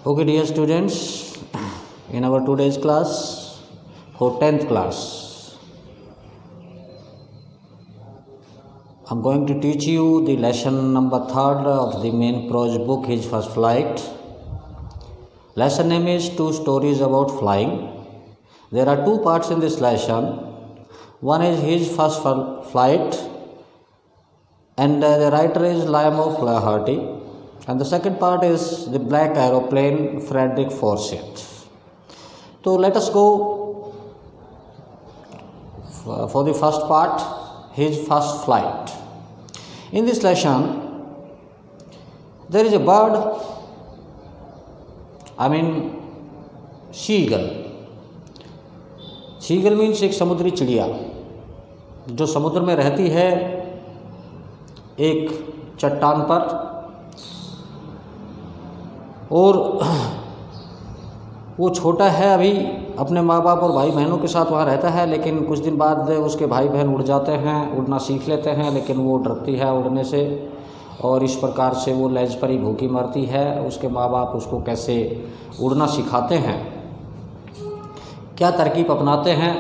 Okay, dear students, in our today's class for 10th class, I'm going to teach you the lesson number 3rd of the main prose book, His First Flight. Lesson name is Two Stories About Flying. There are two parts in this lesson. One is His First Flight, and the writer is Lyman Flaherty. And the second part is The Black Aeroplane, Frederick Forsyth. So let us go for the first part, His First Flight. In this lesson, there is a bird, seagull. Seagull means एक समुद्री चिड़िया जो समुद्र में रहती है एक चट्टान पर, और वो छोटा है, अभी अपने माँ बाप और भाई बहनों के साथ वहाँ रहता है, लेकिन कुछ दिन बाद उसके भाई बहन उड़ जाते हैं, उड़ना सीख लेते हैं, लेकिन वो डरती है उड़ने से, और इस प्रकार से वो लैज पर ही भूखी मरती है। उसके माँ बाप उसको कैसे उड़ना सिखाते हैं, क्या तरकीब अपनाते हैं,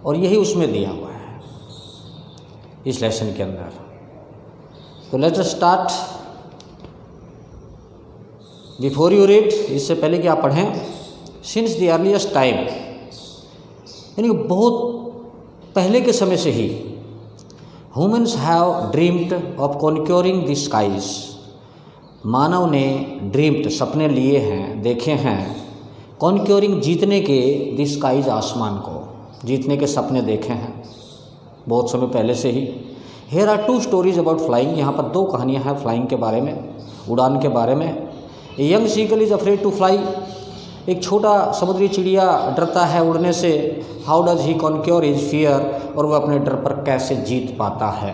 और यही उसमें दिया हुआ है इस लेसन के अंदर। तो let's start. Before you read, इससे पहले कि आप पढ़ें, सिंस द अर्लीस्ट टाइम, यानी बहुत पहले के समय से ही, humans have dreamed of conquering the skies, मानव ने ड्रीम्ड सपने लिए हैं, देखे हैं, कॉन्क्योरिंग जीतने के, द स्काइज आसमान को जीतने के सपने देखे हैं बहुत समय पहले से ही। Here are two stories about flying, यहाँ पर दो कहानियाँ हैं फ्लाइंग के बारे में, उड़ान के बारे में। A young seagull is afraid to fly, एक छोटा समुद्री चिड़िया डरता है उड़ने से। How does he conquer his fear, और वह अपने डर पर कैसे जीत पाता है।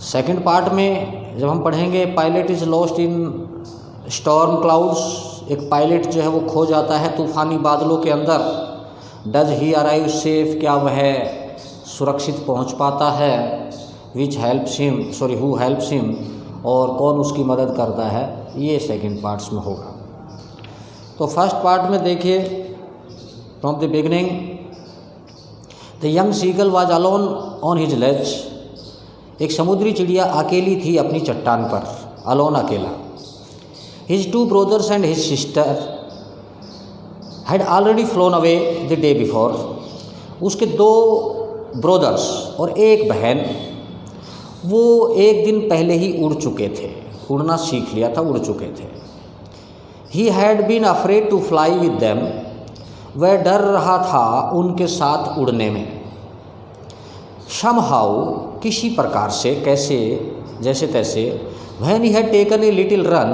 सेकंड पार्ट में जब हम पढ़ेंगे, pilot is lost in storm clouds, एक पायलट जो है वो खो जाता है तूफ़ानी बादलों के अंदर। डज ही अराइव सेफ, क्या वह सुरक्षित पहुंच पाता है। Which helps him, who helps him, और कौन उसकी मदद करता है, ये सेकंड पार्ट्स में होगा। तो फर्स्ट पार्ट में देखिए, from the beginning, the young seagull was alone on his ledge, एक समुद्री चिड़िया अकेली थी अपनी चट्टान पर, अलोन, अकेला। His two brothers and his sister had already phloem away the day before, उसके दो ब्रदर्स और एक बहन वो एक दिन पहले ही उड़ चुके थे, उड़ना सीख लिया था, उड़ चुके थे। He had been afraid to fly with them, वह डर रहा था उनके साथ उड़ने में। समहाउ, किसी प्रकार से, कैसे, जैसे तैसे। When he had taken a little run,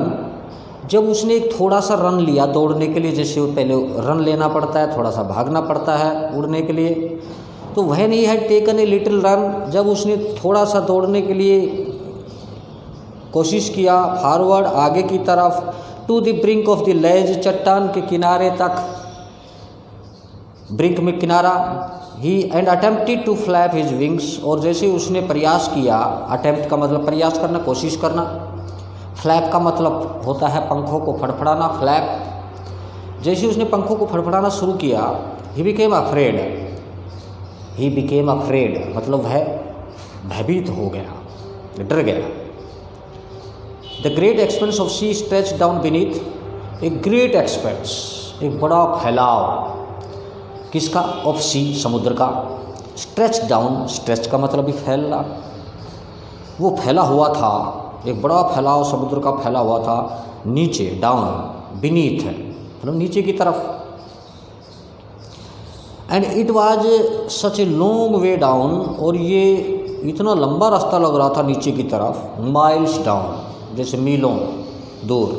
जब उसने एक थोड़ा सा रन लिया दौड़ने के लिए, जैसे पहले रन लेना पड़ता है, थोड़ा सा भागना पड़ता है उड़ने के लिए। तो when he had taken a little run, जब उसने थोड़ा सा दौड़ने के लिए कोशिश किया, फॉरवर्ड, आगे की तरफ, to the brink of the ledge, चट्टान के किनारे तक, ब्रिंक में किनारा। He and attempted to flap his wings, और जैसे उसने प्रयास किया, अटेम्प्ट का मतलब प्रयास करना, कोशिश करना, फ्लैप का मतलब होता है पंखों को फड़फड़ाना, फ्लैप। जैसे उसने पंखों को फड़फड़ाना शुरू किया, he became afraid, he became afraid मतलब है भयभीत हो गया, डर गया। The great expanse of sea stretch down beneath, एक ग्रेट एक्सपेंस, एक बड़ा फैलाव, किसका, ऑफ सी, समुद्र का। स्ट्रेच डाउन, स्ट्रेच का मतलब भी फैलना, वो फैला हुआ था, एक बड़ा फैलाव समुद्र का फैला हुआ था नीचे, डाउन, बीनीथ है मतलब नीचे की तरफ। And it was such a long way down, और ये इतना लंबा रास्ता लग रहा था नीचे की तरफ, माइल्स डाउन, जैसे मीलों दूर,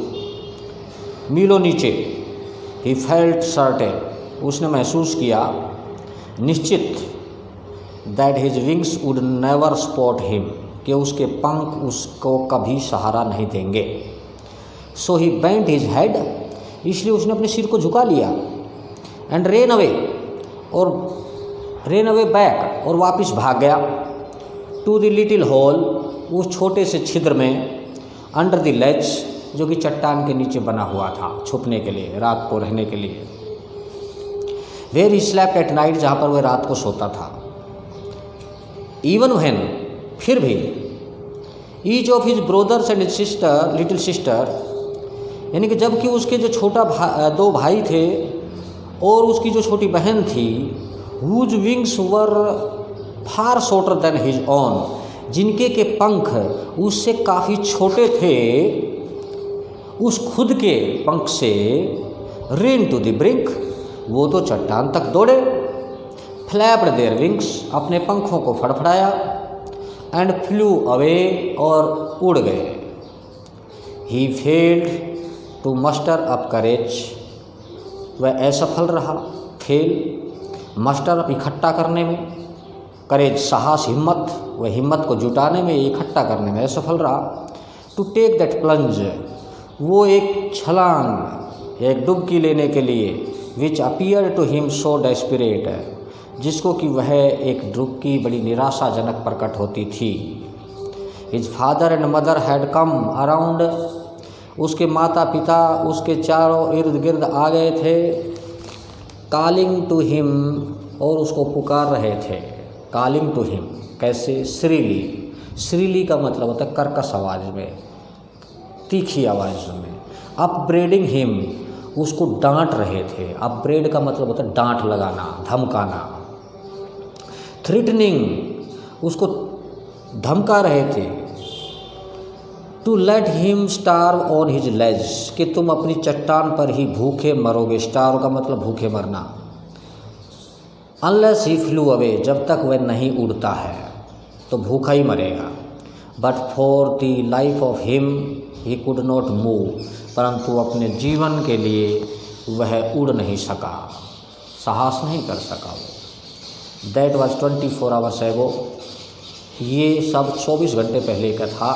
मीलों नीचे। ही फेल्ट सर्टेन, उसने महसूस किया, निश्चित, that his wings would never spot him, कि उसके पंख उसको कभी सहारा नहीं देंगे। सो ही बेंट हिज हेड, इसलिए उसने अपने सिर को झुका लिया। एंड रेन अवे, और रेन अवे बैक, और वापस भाग गया। टू द लिटिल होल, उस छोटे से छिद्र में, अंडर द लेज, जो कि चट्टान के नीचे बना हुआ था छुपने के लिए, रात को रहने के लिए। Where he slept at night, जहाँ पर वह रात को सोता था। इवन व्हेन, फिर भी, each of his brothers and sister, little sister, यानी कि जबकि उसके जो दो भाई थे और उसकी जो छोटी बहन थी, whose wings were far shorter than his own, जिनके के पंख उससे काफ़ी छोटे थे, उस खुद के पंख से, रेन टू द ब्रिंक, वो तो चट्टान तक दौड़े, फ्लैप्ड देयर विंग्स, अपने पंखों को फड़फड़ाया, एंड फ्लू अवे, और उड़ गए। He failed to muster up करेज, वह असफल रहा, फेल, मस्टर अप इकट्ठा करने में, करेज साहस हिम्मत, वह हिम्मत को जुटाने में, इकट्ठा करने में असफल रहा। टू टेक दैट प्लंज, वो एक छलांग, एक डुबकी लेने के लिए, which appear to him so desperate, जिसको कि वह एक डुबकी बड़ी निराशाजनक प्रकट होती थी। His father and mother had come around, उसके माता पिता उसके चारों इर्द गिर्द आ गए थे, कॉलिंग टू हिम, और उसको पुकार रहे थे। कॉलिंग टू हिम कैसे? श्रीली, श्रीली का मतलब होता है कर्कश आवाज़ में, तीखी आवाज़ में। अपब्रेडिंग हिम, उसको डांट रहे थे। अपब्रेड का मतलब होता है डांट लगाना, धमकाना। थ्रेटनिंग, उसको धमका रहे थे। To let him starve on his ledge, कि तुम अपनी चट्टान पर ही भूखे मरोगे। स्टार्व का मतलब भूखे मरना। अनलेस ही फ्लू अवे, जब तक वह नहीं उड़ता है तो भूखा ही मरेगा। But for the life of him he could not move, परंतु अपने जीवन के लिए वह उड़ नहीं सका, साहस नहीं कर सका वो। दैट वॉज 24 आवर्स एगो, ये सब 24 घंटे पहले का था।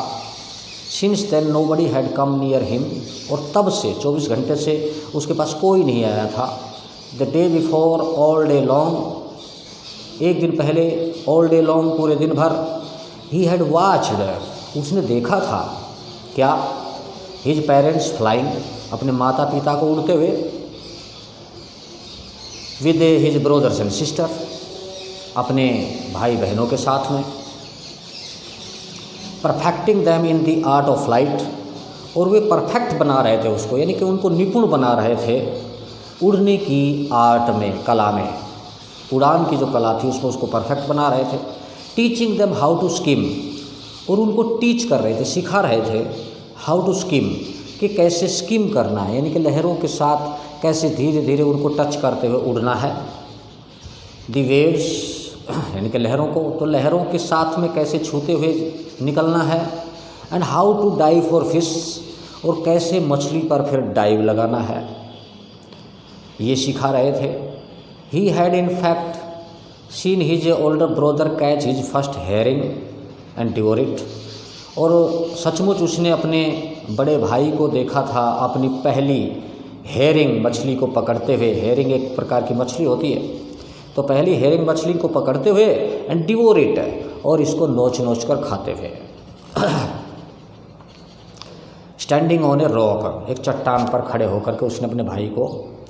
Since then nobody had come near him, और तब से 24 घंटे से उसके पास कोई नहीं आया था। The day before all day long, एक दिन पहले, ऑल डे लॉन्ग पूरे दिन भर। ही हैड वॉच्ड, उसने देखा था क्या? हिज पेरेंट्स फ्लाइंग, अपने माता पिता को उड़ते हुए, with his brothers and sister, अपने भाई बहनों के साथ में। Perfecting them in the art of flight, और वे परफेक्ट बना रहे थे उसको, यानी कि उनको निपुण बना रहे थे उड़ने की आर्ट में, कला में। उड़ान की जो कला थी उसको परफेक्ट बना रहे थे। Teaching them how to skim, और उनको टीच कर रहे थे, सिखा रहे थे हाउ टू स्किम, कि कैसे स्किम करना है, यानी कि लहरों के साथ कैसे धीरे धीरे उनको टच करते हुए उड़ना है। द वेव्स, यानी कि लहरों को, तो लहरों के साथ में कैसे छूते हुए निकलना है। And how to dive for fish, और कैसे मछली पर फिर डाइव लगाना है, ये सिखा रहे थे। He had in fact seen his older brother catch his first herring and devour it, और सचमुच उसने अपने बड़े भाई को देखा था अपनी पहली हेरिंग मछली को पकड़ते हुए। हेरिंग एक प्रकार की मछली होती है, तो पहली हेरिंग मछली को पकड़ते हुए, एंड डिवोर इट, और इसको नोच नोच कर खाते हुए। स्टैंडिंग ऑन ए रॉक, एक चट्टान पर खड़े होकर के उसने अपने भाई को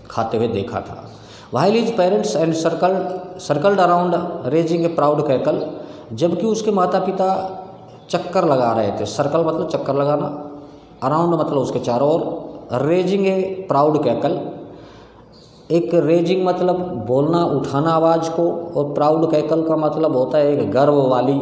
खाते हुए देखा था। While his parents and circled around raising A proud cackle, जबकि उसके माता पिता चक्कर लगा रहे थे। सर्कल मतलब चक्कर लगाना, अराउंड मतलब उसके चारों ओर। रेजिंग ए प्राउड कैकल, एक रेजिंग मतलब बोलना, उठाना आवाज़ को, और प्राउड कैकल का मतलब होता है एक गर्व वाली,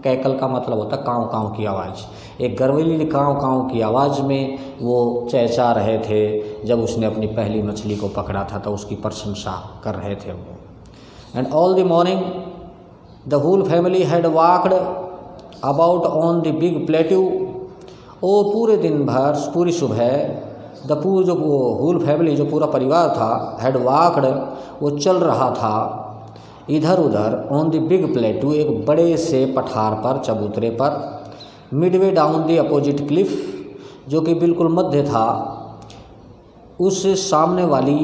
कैकल का मतलब होता है काँव काँव की आवाज़। एक गर्वीली काँव काँव की आवाज़ में वो चहचहा रहे थे जब उसने अपनी पहली मछली को पकड़ा था, तो उसकी प्रशंसा कर रहे थे वो। And all the morning the whole family had walked about on the big plateau, और पूरे दिन भर, पूरी सुबह, जो होल फैमिली, जो पूरा परिवार था, हैड वॉक्ड, वो चल रहा था इधर उधर, ऑन द बिग प्लेट्यू, एक बड़े से पठार पर, चबूतरे पर, Midway down the opposite Cliff, जो कि बिल्कुल मध्य था उस सामने वाली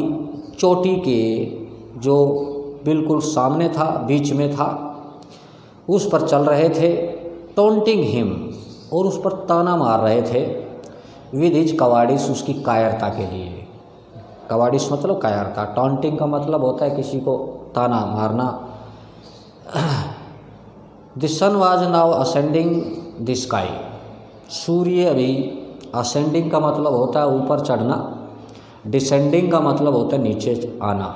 चोटी के, जो बिल्कुल सामने था, बीच में था, उस पर चल रहे थे। टोंटिंग हिम, और उस पर ताना मार रहे थे विद हिज कवाडिस, उसकी कायरता के लिए। कवाडिस मतलब कायरता। टॉन्टिंग का मतलब होता है किसी को ताना मारना। The sun was now ascending the sky, सूर्य अभी, असेंडिंग का मतलब होता है ऊपर चढ़ना, डिसेंडिंग का मतलब होता है नीचे आना।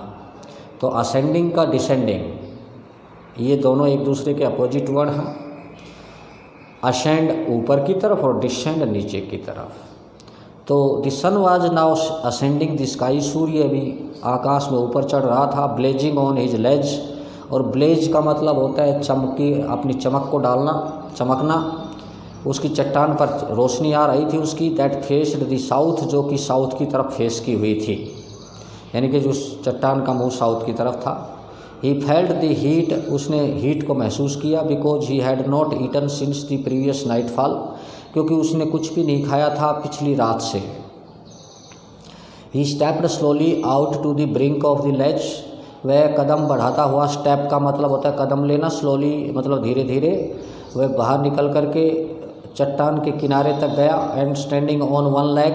तो असेंडिंग का डिसेंडिंग ये दोनों एक दूसरे के अपोजिट वर्ड हैं। असेंड ऊपर की तरफ और डिसेंड नीचे की तरफ। तो the sun was now ascending the sky, सूर्य अभी आकाश में ऊपर चढ़ रहा था। ब्लेजिंग ऑन हिज लेज, और ब्लेज का मतलब होता है चमकी, अपनी चमक को डालना, चमकना। उसकी चट्टान पर रोशनी आ रही थी उसकी। दैट फेस्ड द साउथ, जो कि साउथ की तरफ फेस की हुई थी, यानी कि जो चट्टान का मुंह साउथ की तरफ था। ही फेल्ट द हीट, उसने हीट को महसूस किया। Because he had not eaten since the previous nightfall, क्योंकि उसने कुछ भी नहीं खाया था पिछली रात से। He stepped slowly out to the brink of the ledge, वह कदम बढ़ाता हुआ, स्टेप का मतलब होता है कदम लेना, स्लोली मतलब धीरे धीरे, वह बाहर निकल करके चट्टान के किनारे तक गया। And standing on one leg,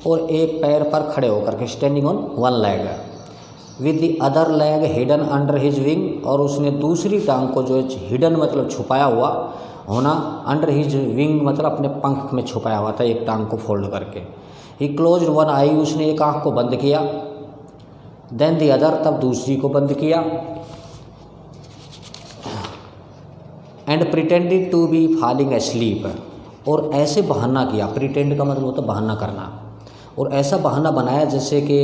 और एक पैर पर खड़े होकर के, standing on one leg, with the other leg hidden under his wing, और उसने दूसरी टांग को, जो हिडन मतलब छुपाया हुआ होना, अंडर हिज विंग मतलब अपने पंख में छुपाया हुआ था, एक टांग को फोल्ड करके। ही क्लोज्ड वन आई, उसने एक आँख को बंद किया। देन द अदर, तब दूसरी को बंद किया। And pretended to be falling asleep, और ऐसे बहाना किया। प्रिटेंड का मतलब होता है बहाना करना, और ऐसा बहाना बनाया जैसे कि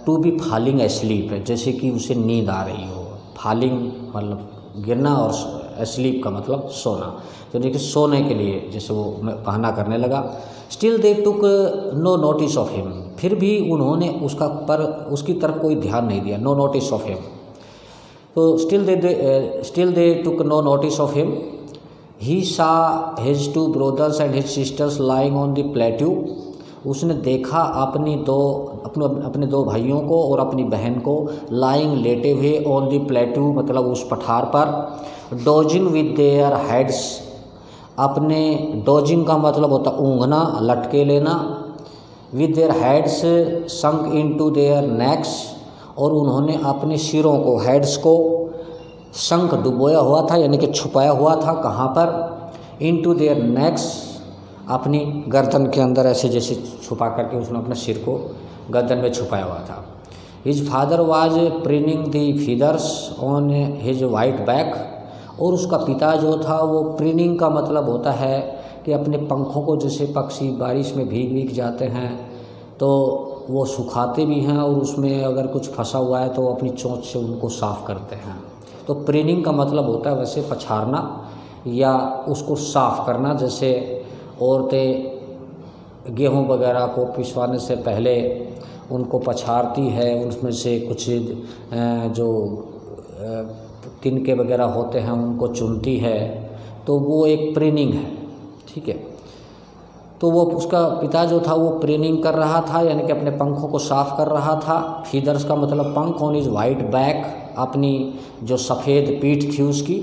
टू बी फॉलिंग एस्लीप, जैसे कि उसे नींद आ रही हो। फॉलिंग मतलब गिरना, और एस्लीप का मतलब सोना, तो देखिए सोने के लिए जैसे वो बहाना करने लगा। Still they took no notice of him, फिर भी उन्होंने उसकी तरफ कोई ध्यान नहीं दिया। नो नोटिस ऑफ हिम, तो still they took no notice of him. He saw his two brothers and his sisters lying on the plateau, उसने देखा अपने दो भाइयों को और अपनी बहन को लाइंग लेटे हुए, ऑन द प्लेट्यू मतलब उस पठार पर। डोजिंग विद देयर हेड्स, अपने, डोजिंग का मतलब होता ऊँघना, लटके लेना। With their heads sunk into their next, और उन्होंने अपने सिरों को, हेड्स को, संक डुबोया हुआ था, यानी कि छुपाया हुआ था। कहाँ पर? इनटू देयर नेक्स, अपनी गर्दन के अंदर, ऐसे जैसे छुपा करके उसने अपने सिर को गर्दन में छुपाया हुआ था। His father was preening the feathers on his white back, और उसका पिता जो था वो, प्रिनिंग का मतलब होता है कि अपने पंखों को, जैसे पक्षी बारिश में भीग जाते हैं तो वो सुखाते भी हैं, और उसमें अगर कुछ फंसा हुआ है तो अपनी चोंच से उनको साफ़ करते हैं। तो प्रिनिंग का मतलब होता है वैसे पछाड़ना या उसको साफ़ करना। जैसे औरतें गेहूँ वगैरह को पिसवाने से पहले उनको पछाड़ती है, उसमें से कुछ जो तिनके वगैरह होते हैं उनको चुनती है, तो वो एक प्रिनिंग है, ठीक है। तो वो, उसका पिता जो था वो प्रिनिंग कर रहा था, यानी कि अपने पंखों को साफ़ कर रहा था। फीदर्स का मतलब पंख, ऑन हिज वाइट बैक, अपनी जो सफ़ेद पीठ थी उसकी।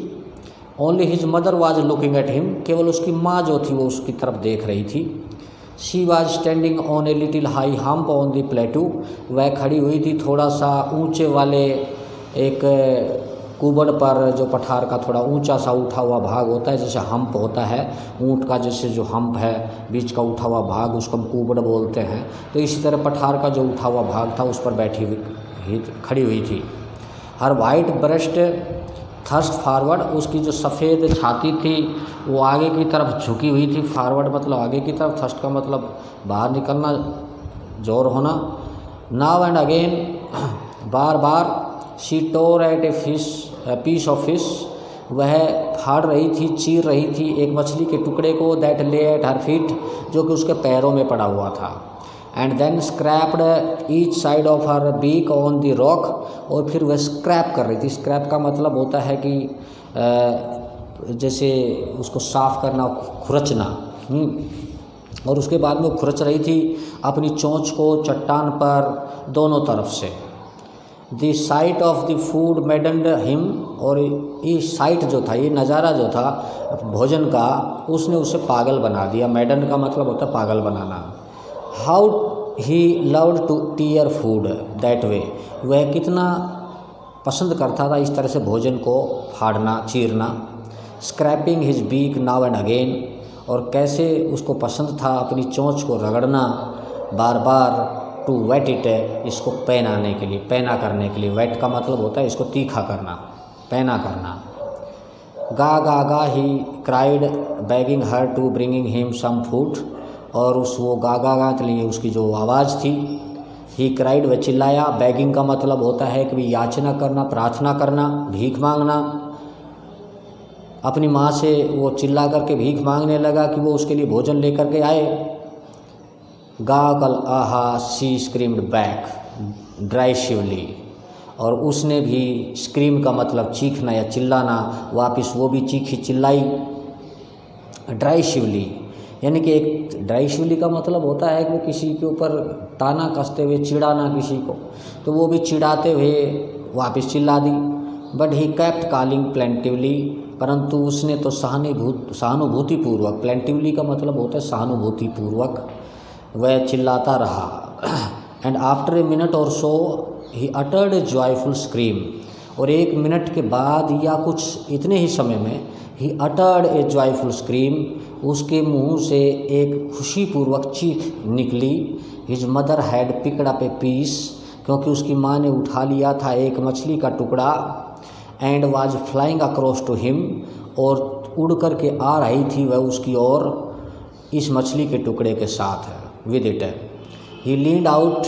Only his mother was looking at him, केवल उसकी माँ जो थी वो उसकी तरफ देख रही थी। She was standing on a little high hump on the plateau, वह खड़ी हुई थी थोड़ा सा ऊंचे वाले एक कुबड़ पर, जो पठार का थोड़ा ऊंचा सा उठा हुआ भाग होता है, जैसे हम्प होता है ऊंट का, जैसे जो हम्प है बीच का उठा हुआ भाग, उसको हम कुबड़ बोलते हैं। तो इसी तरह पठार का जो उठा हुआ भाग था उस पर बैठी हुई खड़ी हुई थी। हर वाइट ब्रेस्ट थर्स्ट फॉरवर्ड, उसकी जो सफ़ेद छाती थी वो आगे की तरफ झुकी हुई थी। फॉरवर्ड मतलब आगे की तरफ, थर्स्ट का मतलब बाहर निकलना, जोर होना। नाउ एंड अगेन, बार बार। She tore at a piece of fish, वह फाड़ रही थी, चीर रही थी एक मछली के टुकड़े को। दैट ले एट हर फीट, जो कि उसके पैरों में पड़ा हुआ था। And then scraped each side of her beak on the rock, और फिर वह स्क्रैप कर रही थी। स्क्रैप का मतलब होता है कि जैसे उसको साफ़ करना, खुरचना। और उसके बाद में खुरच रही थी अपनी चोंच को चट्टान पर दोनों तरफ से। The site of the food मैडन्ड him, और ये साइट जो था, ये नज़ारा जो था भोजन का, उसने उसे पागल बना दिया। मैडन का मतलब होता है पागल बनाना। How he loved to tear food that way, वह कितना पसंद करता था इस तरह से भोजन को फाड़ना, चीरना। Scraping his beak now and again, और कैसे उसको पसंद था अपनी चोंच को रगड़ना बार बार। टू वेट इट, इसको पैनाने के लिए, पैना करने के लिए। वेट का मतलब होता है इसको तीखा करना, पैना करना। Ga ga ga he cried begging her to bringing him some food, और उस वो गा गा गा के लिए उसकी जो आवाज़ थी, ही क्राइड वह चिल्लाया। बैगिंग का मतलब होता है कि याचना करना, प्रार्थना करना, भीख मांगना। अपनी माँ से वो चिल्ला करके भीख मांगने लगा कि वो उसके लिए भोजन लेकर के आए। गागल आहा शी स्क्रीम्ड बैक ड्राई शिवली, और उसने भी, स्क्रीम का मतलब चीखना या चिल्लाना, वापस वो भी चीखी चिल्लाई। ड्राई शिवली यानी कि एक ड्राई शिवली का मतलब होता है कि किसी के ऊपर ताना कसते हुए चिढ़ाना किसी को, तो वो भी चिढ़ाते हुए वापस चिल्ला दी। But he kept calling plaintively, परंतु उसने तो सहानुभूतिपूर्वक, प्लेंटिवली का मतलब होता है सहानुभूतिपूर्वक, वह चिल्लाता रहा। And after a minute or so he uttered a joyful scream, और 1 मिनट के बाद या कुछ इतने ही समय में he uttered a joyful scream, उसके मुंह से एक खुशीपूर्वक चीख निकली। His mother had picked up a piece, क्योंकि उसकी माँ ने उठा लिया था एक मछली का टुकड़ा। And was flying across to him, और उड़ कर के आ रही थी वह उसकी ओर इस मछली के टुकड़े के साथ। With it he leaned out,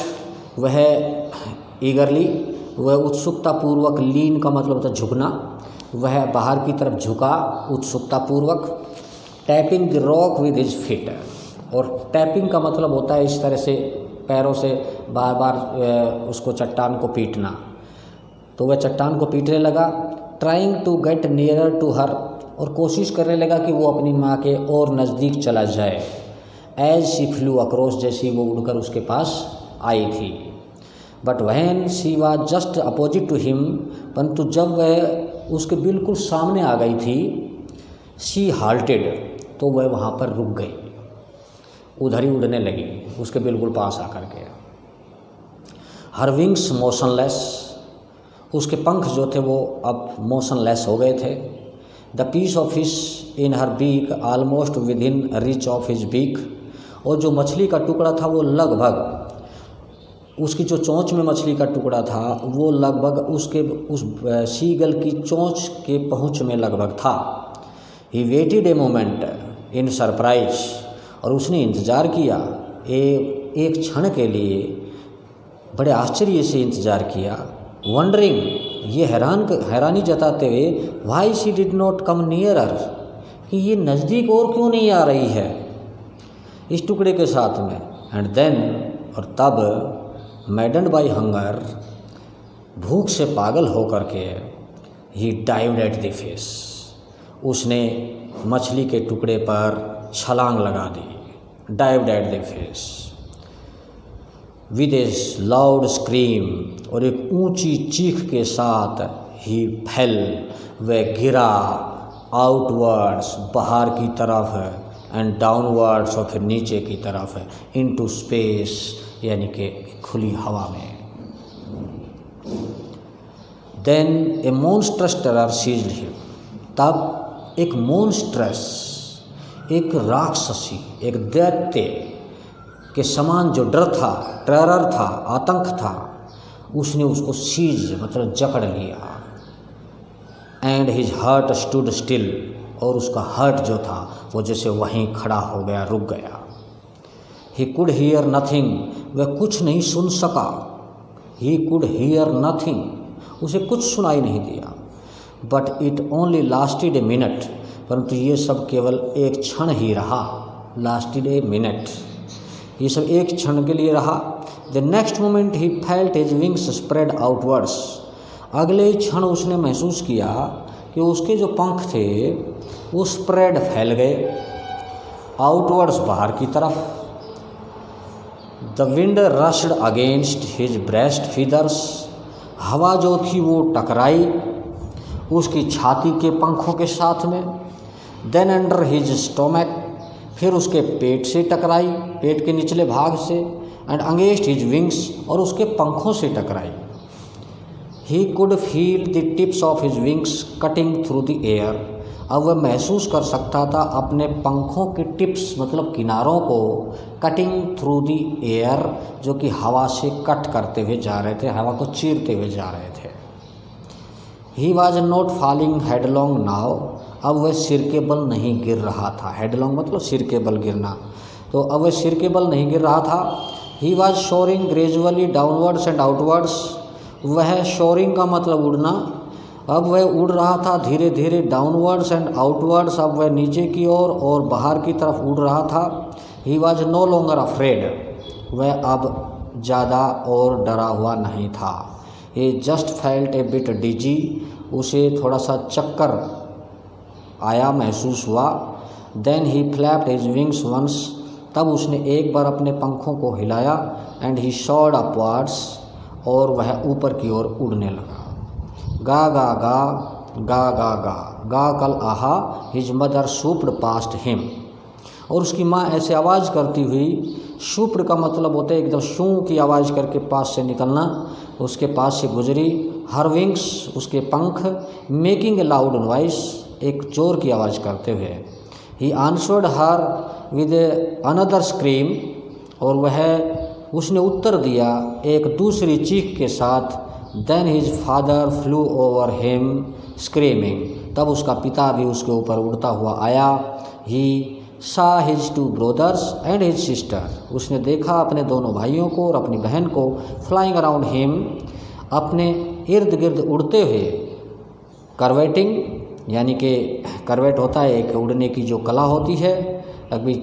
वह ईगरली, वह उत्सुकतापूर्वक, लीन का मतलब होता है झुकना, वह बाहर की तरफ झुका उत्सुकतापूर्वक। Tapping the rock with his feet, और टैपिंग का मतलब होता है इस तरह से पैरों से बार बार उसको, चट्टान को पीटना। तो वह चट्टान को पीटने लगा। Trying to get nearer to her, और कोशिश करने लगा कि वो अपनी माँ के और नज़दीक चला जाए। एज शी फ्लू अक्रॉस, जैसी वो उड़कर उसके पास आई थी। But when she was just opposite to him, परंतु जब वह उसके बिल्कुल सामने आ गई थी, शी हाल्टेड, तो वह वहाँ पर रुक गई, उधर ही उड़ने लगी उसके बिल्कुल पास आकर के। हर विंग्स मोशनलेस, उसके पंख जो थे वो अब मोशनलेस हो गए थे। The piece of fish in her beak almost within reach of his beak, और जो मछली का टुकड़ा था वो लगभग, उसकी जो चोंच में मछली का टुकड़ा था वो लगभग उसके उस सीगल की चोंच के पहुंच में लगभग था। He waited a moment in surprise, और उसने इंतज़ार किया एक क्षण के लिए, बड़े आश्चर्य से इंतज़ार किया। वंडरिंग, ये हैरानी जताते हुए, why she did not come nearer, कि ये नज़दीक और क्यों नहीं आ रही है इस टुकड़े के साथ में। एंड देन, और तब, मैडन्ड बाई हंगर, भूख से पागल होकर के, he dived at the fish, उसने मछली के टुकड़े पर छलांग लगा दी। Dived at the fish with a loud scream, और एक ऊंची चीख के साथ, ही फेल, वह गिरा, आउटवर्ड्स, बाहर की तरफ, एंड डाउनवर्ड्स, और फिर नीचे की तरफ, इनटू स्पेस, यानी कि खुली हवा में। देन ए मॉन्स्ट्रस टेरर सीज्ड हिम, तब एक मॉन्स्ट्रस, एक राक्षसी, एक दैत्य के समान जो डर था, टेरर था, आतंक था, उसने उसको सीज मतलब जकड़ लिया। And his heart stood still, और उसका हार्ट जो था वो जैसे वहीं खड़ा हो गया, रुक गया। ही कुड हियर नथिंग, वह कुछ नहीं सुन सका। ही कुड हियर नथिंग, उसे कुछ सुनाई नहीं दिया। But it only lasted a minute, परंतु ये सब केवल एक क्षण ही रहा। लास्टेड ए मिनट, ये सब एक क्षण के लिए रहा। The next moment he felt his wings spread outwards, अगले क्षण उसने महसूस किया कि उसके जो पंख थे वो स्प्रेड, फैल गए आउटवर्ड्स, बाहर की तरफ। The wind rushed against his breast feathers, हवा जो थी वो टकराई उसकी छाती के पंखों के साथ में। देन अंडर हिज स्टोमक, फिर उसके पेट से टकराई, पेट के निचले भाग से। एंड अगेंस्ट हिज विंग्स, और उसके पंखों से टकराई। He could feel the tips of his wings cutting through the air. अब वह महसूस कर सकता था अपने पंखों के टिप्स मतलब किनारों को कटिंग थ्रू द एयर, जो कि हवा से कट करते हुए जा रहे थे, हवा को चीरते हुए जा रहे थे। He was not falling headlong now, अब वह सिर के बल नहीं गिर रहा था। हेडलॉन्ग मतलब सिर के बल गिरना, तो अब वह सिर के बल नहीं गिर रहा था। He was shoring gradually downwards and outwards, वह शोरिंग का मतलब उड़ना, अब वह उड़ रहा था धीरे धीरे डाउनवर्ड्स एंड आउटवर्ड्स, अब वह नीचे की ओर और बाहर की तरफ उड़ रहा था। He was no longer afraid, वह अब ज़्यादा और डरा हुआ नहीं था। He just felt a bit dizzy, उसे थोड़ा सा चक्कर आया, महसूस हुआ। Then he flapped his wings once, तब उसने एक बार अपने पंखों को हिलाया। एंड ही शॉर्ड अपवर्ड्स, और वह ऊपर की ओर उड़ने लगा। गा ga ga ga ga ga गा कल आहा हिज मदर सूप्ड पास्ट हिम, और उसकी माँ ऐसे आवाज़ करती हुई, सूप्ड का मतलब होता है एकदम शू की आवाज़ करके पास से निकलना, उसके पास से गुजरी। हर विंग्स, उसके पंख, मेकिंग ए लाउड नॉइस, एक जोर की आवाज़ करते हुए। He answered her with another scream, और वह उसने उत्तर दिया एक दूसरी चीख के साथ। Then his father flew over him screaming, तब उसका पिता भी उसके ऊपर उड़ता हुआ आया। He saw his two brothers and his sister, उसने देखा अपने दोनों भाइयों को और अपनी बहन को। फ्लाइंग अराउंड हिम, अपने इर्द गिर्द उड़ते हुए। करवेटिंग, यानी कि करवेट होता है एक उड़ने की जो कला होती है, अभी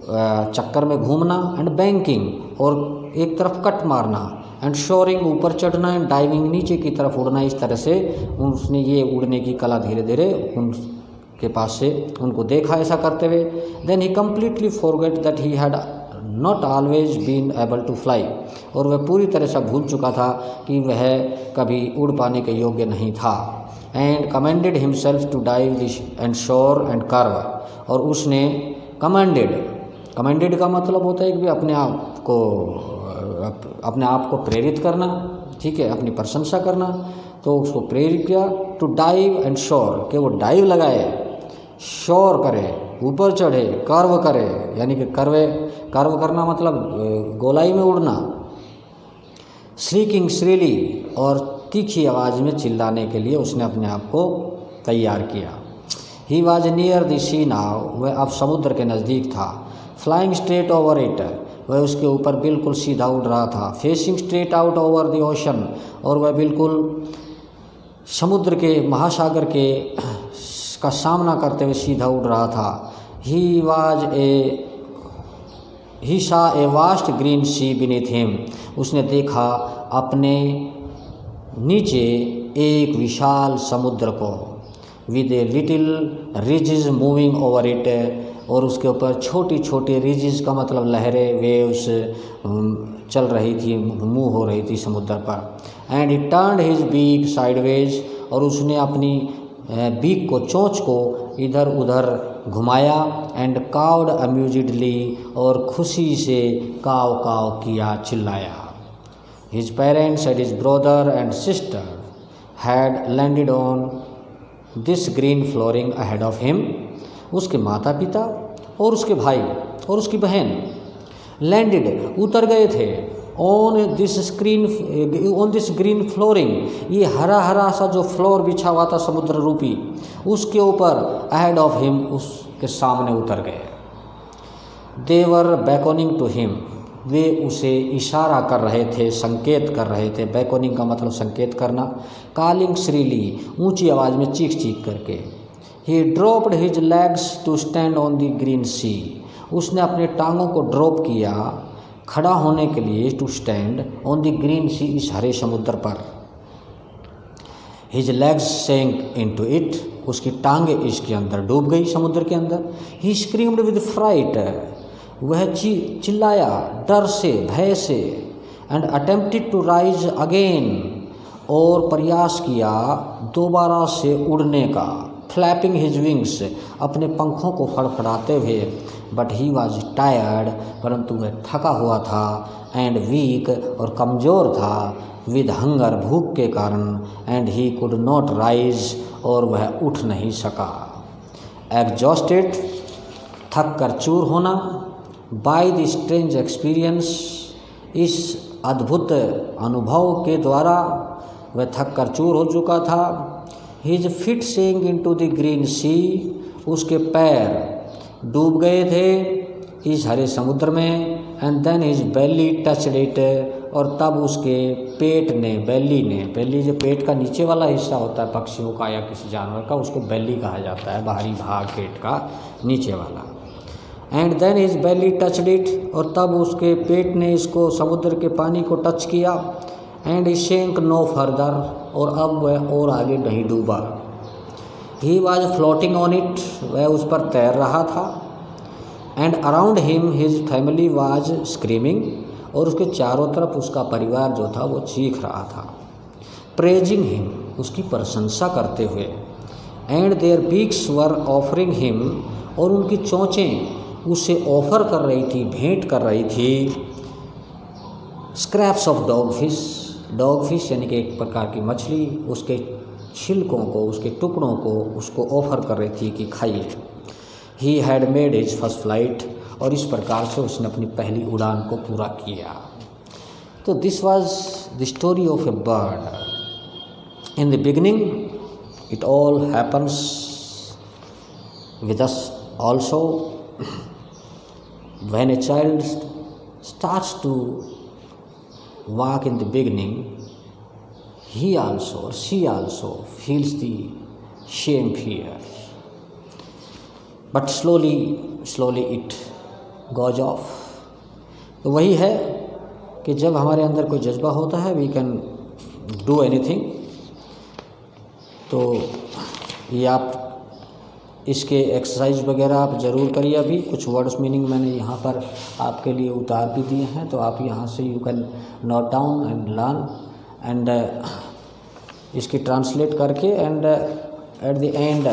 चक्कर में घूमना। एंड बैंकिंग, और एक तरफ कट मारना। एंड शोरिंग, ऊपर चढ़ना। एंड डाइविंग, नीचे की तरफ उड़ना। इस तरह से उसने ये उड़ने की कला धीरे धीरे उनके पास से उनको देखा ऐसा करते हुए। Then he completely forget that he had not always been able to fly, और वह पूरी तरह से भूल चुका था कि वह कभी उड़ पाने के योग्य नहीं था। And commanded himself to dive and soar and curve, और उसने कमेंडेड का मतलब होता है कि भी अपने आप को प्रेरित करना, ठीक है, अपनी प्रशंसा करना। तो उसको प्रेरित किया टू डाइव एंड शोर, कि वो डाइव लगाए, शोर करे, ऊपर चढ़े, कर्व करे, यानी कि कर्व करना मतलब गोलाई में उड़ना। श्रीकिंग श्रीली, और तीखी आवाज़ में चिल्लाने के लिए उसने अपने आप को तैयार किया। He was near the sea now, वह अब समुद्र के नज़दीक था। फ्लाइंग स्ट्रेट ओवर इट, वह उसके ऊपर बिल्कुल सीधा उड़ रहा था। Facing straight out over the ocean, और वह बिल्कुल समुद्र के, महासागर के का सामना करते हुए सीधा उड़ रहा था। He saw a vast green sea beneath him, उसने देखा अपने नीचे एक विशाल समुद्र को। With a little ridges moving over it, और उसके ऊपर छोटी छोटी रिजेस का मतलब लहरें, वेव्स चल रही थी, मूव हो रही थी समुद्र पर। And he turned his beak sideways, और उसने अपनी बीक को, चोंच को इधर उधर घुमाया। एंड काउड अम्यूजिडली, और खुशी से काव काव किया, चिल्लाया। His parents and his brother and sister had landed on this green flooring ahead of him, उसके माता पिता और उसके भाई और उसकी बहन लैंडेड, उतर गए थे। ऑन दिस ग्रीन फ्लोरिंग, ये हरा हरा सा जो फ्लोर बिछा हुआ था समुद्र रूपी, उसके ऊपर अहेड ऑफ हिम, उसके सामने उतर गए। दे वर बैकोनिंग टू हिम, वे उसे इशारा कर रहे थे, संकेत कर रहे थे। बैकोनिंग का मतलब संकेत करना। कॉलिंग श्रीली, ऊंची आवाज़ में चीख चीख करके। He dropped his legs to stand on the green sea, उसने अपने टांगों को ड्रॉप किया खड़ा होने के लिए, to stand on the green sea, इस हरे समुद्र पर। His legs sank into it, उसकी टांगे इसके अंदर डूब गई, समुद्र के अंदर। ही स्क्रीम्ड विद फ्राइट, वह चिल्लाया डर से, भय से। And attempted to rise again, और प्रयास किया दोबारा से उड़ने का, फ्लैपिंग हिज विंग्स, अपने पंखों को फड़फड़ाते हुए, बट ही वॉज टायर्ड, परंतु वह थका हुआ था, एंड वीक और कमज़ोर था, विद हंगर, भूख के कारण, and he could not rise, और वह उठ नहीं सका। एग्जॉस्टेड, थक कर चूर होना, बाय द स्ट्रेंज एक्सपीरियंस, इस अद्भुत अनुभव के द्वारा वह थक कर चूर हो चुका था। His feet sank into the green sea, उसके पैर डूब गए थे इस हरे समुद्र में, and then his belly touched it, और तब उसके पेट ने, बेली जो पेट का नीचे वाला हिस्सा होता है पक्षियों का या किसी जानवर का, उसको बेली कहा जाता है, बाहरी भाग पेट का नीचे वाला। And then his belly touched it, और तब उसके पेट ने इसको, समुद्र के पानी को टच किया। एंड ही सेंक नो फर्दर, और अब वह और आगे नहीं डूबा। He was floating on it, वह उस पर तैर रहा था। And around him his family was screaming, और उसके चारों तरफ उसका परिवार जो था वो चीख रहा था। प्रेजिंग हिम, उसकी प्रशंसा करते हुए। And their beaks were offering him, और उनकी चोंचें उसे ऑफर कर रही थी, भेंट कर रही थी, स्क्रैप्स ऑफ डॉग फिश यानी कि एक प्रकार की मछली, उसके छिलकों को, उसके टुकड़ों को उसको ऑफर कर रही थी कि खाइए। He had made his first flight, और इस प्रकार से उसने अपनी पहली उड़ान को पूरा किया। तो this was the story of a bird. In the beginning it all happens with us also. When a child starts to walk in the beginning, he also or she also feels the same fear, but slowly it goes off. तो वही है कि जब हमारे अंदर कोई जज्बा होता है, we can do anything। तो ये आप इसके एक्सरसाइज वगैरह आप ज़रूर करिए। अभी कुछ वर्ड्स मीनिंग मैंने यहाँ पर आपके लिए उतार भी दिए हैं, तो आप यहाँ से you can note down and learn, and इसकी ट्रांसलेट करके, and at the end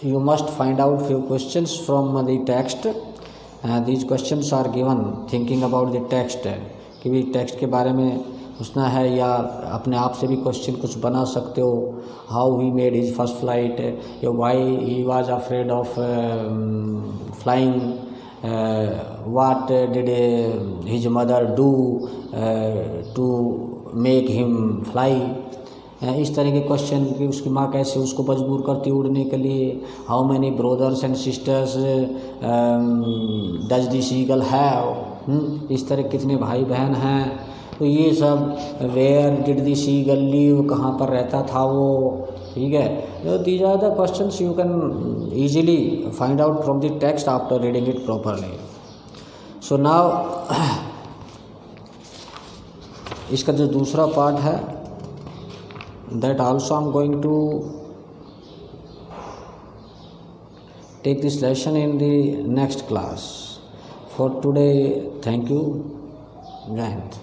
you must find out few questions from the text. These questions are given thinking about the text, कि भी टेक्स्ट के बारे में पूछना है, या अपने आप से भी क्वेश्चन कुछ बना सकते हो। How he made his first flight, या why he was afraid of flying, what did his mother do to make him fly. इस तरह के क्वेश्चन कि उसकी माँ कैसे उसको मजबूर करती उड़ने के लिए। How many brothers and sisters does the seagull have, इस तरह कितने भाई बहन हैं। तो ये सब, where did the seagull live, कहाँ पर रहता था वो, ठीक है। तो these are the questions you can easily find out from the text after reading it properly. So now इसका जो दूसरा पार्ट है, that also I'm going to take this lesson in the next class. For today, thank you. Jai Hind.